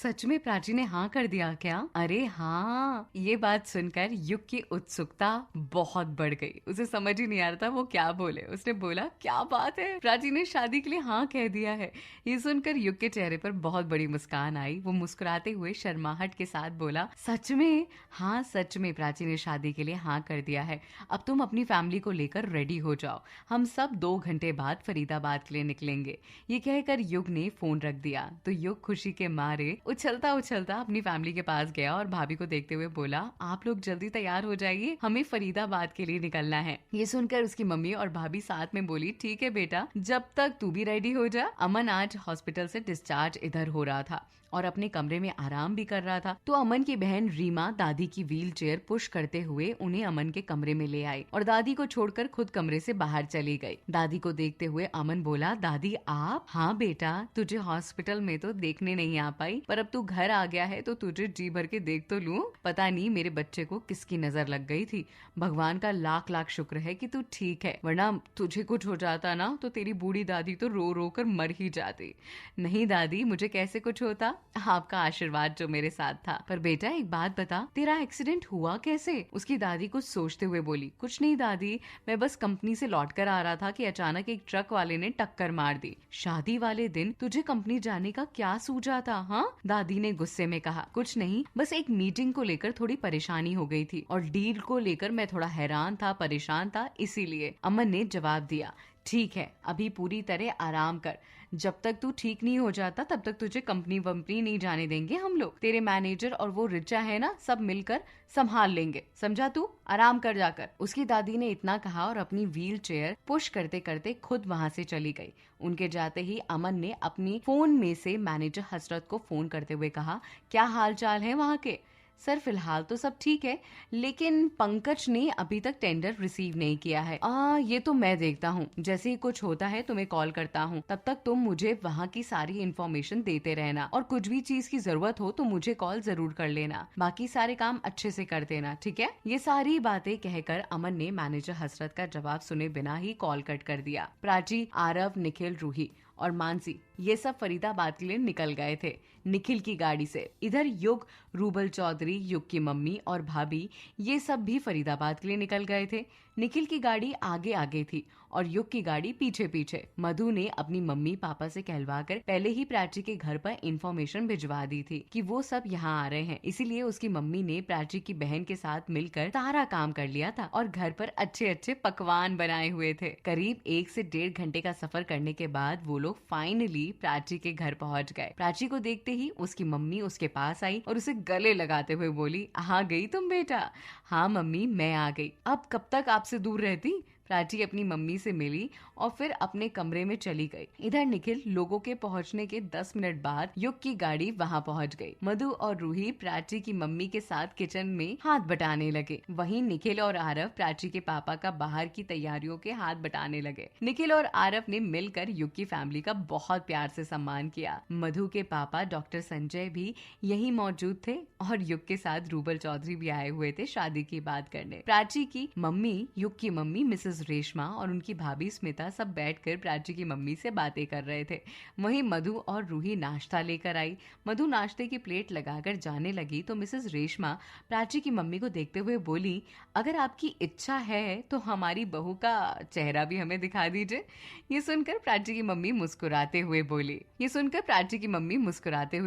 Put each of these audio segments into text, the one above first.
सच में प्राची ने हाँ कर दिया क्या? अरे हाँ। ये बात सुनकर युग की उत्सुकता बहुत बढ़ गई। उसे समझ ही नहीं आ रहा था वो क्या बोले। उसने बोला, क्या बात है, प्राची ने शादी के लिए हाँ कह दिया है। ये सुनकर युग के चेहरे पर बहुत बड़ी मुस्कान आई। वो मुस्कुराते हुए शर्माहट के साथ बोला, सच में? हाँ सच में, प्राची ने शादी के लिए हाँ कर दिया है। अब तुम अपनी फैमिली को लेकर रेडी हो जाओ, हम सब 2 घंटे बाद फरीदाबाद के लिए निकलेंगे। ये कहकर युग ने फोन रख दिया तो युग खुशी के मारे उछलता उछलता अपनी फैमिली के पास गया और भाभी को देखते हुए बोला, आप लोग जल्दी तैयार हो जाइए, हमें फरीदाबाद के लिए निकलना है। ये सुनकर उसकी मम्मी और भाभी साथ में बोली, ठीक है बेटा, जब तक तू भी रेडी हो जा। अमन आज हॉस्पिटल से डिस्चार्ज इधर हो रहा था और अपने कमरे में आराम भी कर रहा था, तो अमन की बहन रीमा दादी की व्हील चेयर पुश करते हुए उन्हें अमन के कमरे में ले आई और दादी को छोड़कर खुद कमरे से बाहर चली गई। दादी को देखते हुए अमन बोला, दादी आप? हाँ बेटा, तुझे हॉस्पिटल में तो देखने नहीं आ पाई, पर अब तू घर आ गया है तो तुझे जी भर के देख तो लूं। पता नहीं मेरे बच्चे को किसकी नजर लग गई थी। भगवान का लाख लाख शुक्र है कि तू ठीक है, वरना तुझे कुछ हो जाता ना तो तेरी बूढ़ी दादी तो रो रो कर मर ही जाती। नहीं दादी, मुझे कैसे कुछ होता, आपका आशीर्वाद जो मेरे साथ था। पर बेटा एक बात बता, तेरा एक्सीडेंट हुआ कैसे? उसकी दादी कुछ सोचते हुए बोली, कुछ नहीं दादी, मैं बस कंपनी से लौट कर आ रहा था कि अचानक एक ट्रक वाले ने टक्कर मार दी। शादी वाले दिन तुझे कंपनी जाने का क्या सूझा था? हाँ, दादी ने गुस्से में कहा, कुछ नहीं, बस एक मीटिंग को लेकर थोड़ी परेशानी हो गई थी और डील को लेकर मैं थोड़ा हैरान था, परेशान था, इसीलिए। अमन ने जवाब दिया, ठीक है, अभी पूरी तरह आराम कर, जब तक तू ठीक नहीं हो जाता तब तक तुझे कंपनी वंपनी नहीं जाने देंगे हम लोग। तेरे मैनेजर और वो रिचा है ना, सब मिलकर संभाल लेंगे, समझा? तू आराम कर जाकर। उसकी दादी ने इतना कहा और अपनी व्हील चेयर पुश करते करते खुद वहां से चली गई। उनके जाते ही अमन ने अपनी फोन में से मैनेजर हसरत को फोन करते हुए कहा, क्या हाल चाल है वहाँ के? सर फिलहाल तो सब ठीक है, लेकिन पंकज ने अभी तक टेंडर रिसीव नहीं किया है। ये तो मैं देखता हूँ, जैसे ही कुछ होता है तुम्हें कॉल करता हूँ, तब तक तुम मुझे वहाँ की सारी इन्फॉर्मेशन देते रहना और कुछ भी चीज की जरूरत हो तो मुझे कॉल जरूर कर लेना, बाकी सारे काम अच्छे से कर देना, ठीक है? ये सारी बातें कहकर अमन ने मैनेजर हसरत का जवाब सुने बिना ही कॉल कट कर दिया। प्राची, आरव, निखिल, रूही और मानसी ये सब फरीदाबाद के लिए निकल गए थे निखिल की गाड़ी से। इधर युग, रूबल चौधरी, युग की मम्मी और भाभी ये सब भी फरीदाबाद के लिए निकल गए थे। निखिल की गाड़ी आगे आगे थी और युग की गाड़ी पीछे पीछे। मधु ने अपनी मम्मी पापा से कहलवाकर पहले ही प्राची के घर पर इंफॉर्मेशन भिजवा दी थी कि वो सब यहाँ आ रहे हैं, इसीलिए उसकी मम्मी ने प्राची की बहन के साथ मिलकर सारा काम कर लिया था और घर पर अच्छे अच्छे पकवान बनाए हुए थे। करीब 1 से 1.5 घंटे का सफर करने के बाद वो लोग फाइनली प्राची के घर पहुँच गए। प्राची को देखते ही उसकी मम्मी उसके पास आई और उसे गले लगाते हुए बोली, आ गई तुम बेटा? हाँ मम्मी, मैं आ गई। अब कब तक आपसे दूर रहती? प्राची अपनी मम्मी से मिली और फिर अपने कमरे में चली गई। इधर निखिल लोगों के पहुंचने के 10 मिनट बाद युग की गाड़ी वहां पहुंच गई। मधु और रूही प्राची की मम्मी के साथ किचन में हाथ बटाने लगे। वहीं निखिल और आरव प्राची के पापा का बाहर की तैयारियों के हाथ बटाने लगे। निखिल और आरव ने मिलकर युग की फैमिली का बहुत प्यार से सम्मान किया। मधु के पापा डॉक्टर संजय भी यही मौजूद थे और युग के साथ रूबल चौधरी भी आए हुए थे शादी की बात करने। प्राची की मम्मी, युग की मम्मी मिसेस रेशमा और उनकी भाभी स्मिता सब बैठकर प्राची की मम्मी से बातें कर रहे थे। वहीं मधु और रूही नाश्ता लेकर आई। मधु नाश्ते की प्लेट लगाकर जाने लगी तो मिसेस रेशमा प्राची की मम्मी को देखते हुए बोली, अगर आपकी इच्छा है तो हमारी बहू का चेहरा भी हमें दिखा दीजिए। ये सुनकर प्राची की मम्मी मुस्कुराते हुए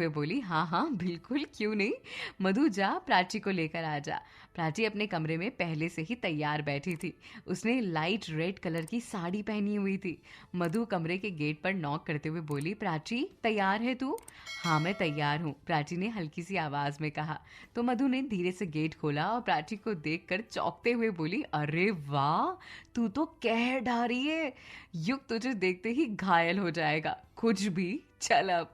बोली, हाँ हाँ बिल्कुल, क्यों नहीं। मधु जा, प्राची को लेकर आ जा। प्राची अपने कमरे में पहले से ही तैयार बैठी थी। उसने लाइट रेड कलर की साड़ी पहनी हुई थी। मधु कमरे के गेट पर नॉक करते हुए बोली, प्राची तैयार है तू? हाँ मैं तैयार हूँ, प्राची ने हल्की सी आवाज में कहा। तो मधु ने धीरे से गेट खोला और प्राची को देखकर चौंकते हुए बोली, अरे वाह, तू तो कह डारी है, युग तुझे देखते ही घायल हो जाएगा, कुछ भी। चल अब,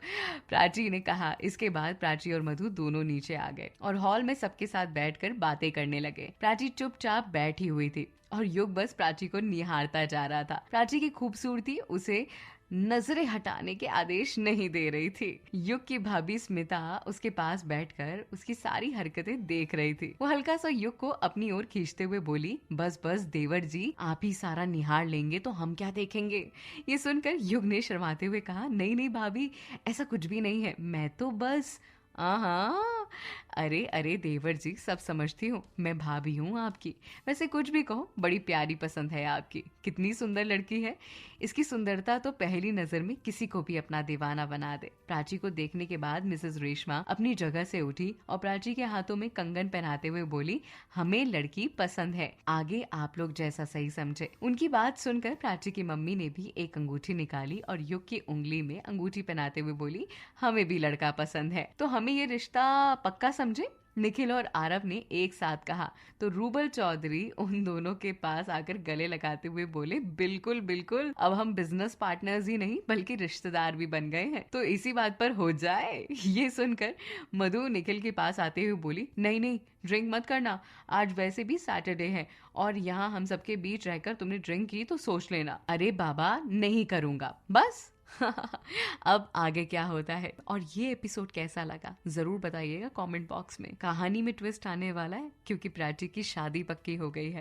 प्राची ने कहा। इसके बाद प्राची और मधु दोनों नीचे आ गए और हॉल में सबके साथ बैठकर बातें करने लगे। प्राची चुपचाप बैठी हुई थी और युग बस प्राची को निहारता जा रहा था। प्राची की खूबसूरती उसे नजरें हटाने के आदेश नहीं दे रही थी। युग की भाभी स्मिता उसके पास बैठकर उसकी सारी हरकतें देख रही थी। वो हल्का सा युग को अपनी ओर खींचते हुए बोली, बस बस देवर जी, आप ही सारा निहार लेंगे तो हम क्या देखेंगे। ये सुनकर युग ने शर्माते हुए कहा, नहीं नहीं भाभी, ऐसा कुछ भी नहीं है, मैं तो बस हाँ, अरे अरे देवर जी, सब समझती हूँ, मैं भाभी हूँ आपकी। वैसे कुछ भी कहो, बड़ी प्यारी पसंद है आपकी। कितनी सुंदर लड़की है। इसकी सुंदरता तो पहली नजर में किसी को भी अपना दीवाना बना दे। प्राची को देखने के बाद मिसेस रेशमा अपनी जगह से उठी और प्राची के हाथों में कंगन पहनाते हुए बोली, हमें लड़की पसंद है, आगे आप लोग जैसा सही समझे। उनकी बात सुनकर प्राची की मम्मी ने भी एक अंगूठी निकाली और युग की उंगली में अंगूठी पहनाते हुए बोली, हमें भी लड़का पसंद है, तो हमें ये रिश्ता पक्का समझे। निखिल और आरव ने एक साथ कहा तो रूबल चौधरी उन दोनों के पास आकर गले लगाते हुए बोले, बिल्कुल बिल्कुल, अब हम बिजनेस पार्टनर्स ही नहीं बल्कि रिश्तेदार भी बन गए हैं, तो इसी बात पर हो जाए। ये सुनकर मधु निखिल के पास आते हुए बोली, नहीं नहीं, ड्रिंक मत करना, आज वैसे भी सैटरडे है और यहाँ हम सबके बीच रहकर तुमने ड्रिंक की तो सोच लेना। अरे बाबा, नहीं करूंगा, बस। अब आगे क्या होता है और ये एपिसोड कैसा लगा जरूर बताइएगा कमेंट बॉक्स में। कहानी में ट्विस्ट आने वाला है क्योंकि प्राची की शादी पक्की हो गई है।